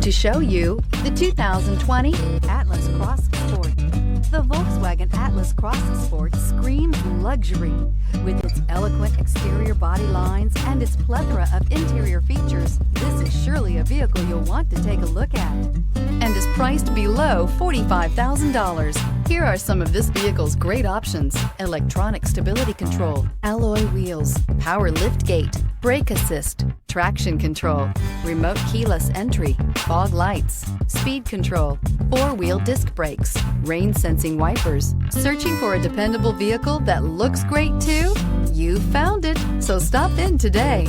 To show you the 2020 Atlas Cross Sport. The Volkswagen Atlas Cross Sport screams luxury. With its eloquent exterior body lines and its plethora of interior features, this is surely a vehicle you'll want to take a look at, and is priced below $45,000. Here are some of this vehicle's great options: electronic stability control, alloy wheels, power liftgate, brake assist, traction control, remote keyless entry, fog lights, speed control, four-wheel disc brakes, rain-sensing wipers. Searching for a dependable vehicle that looks great too? You found it, so stop in today.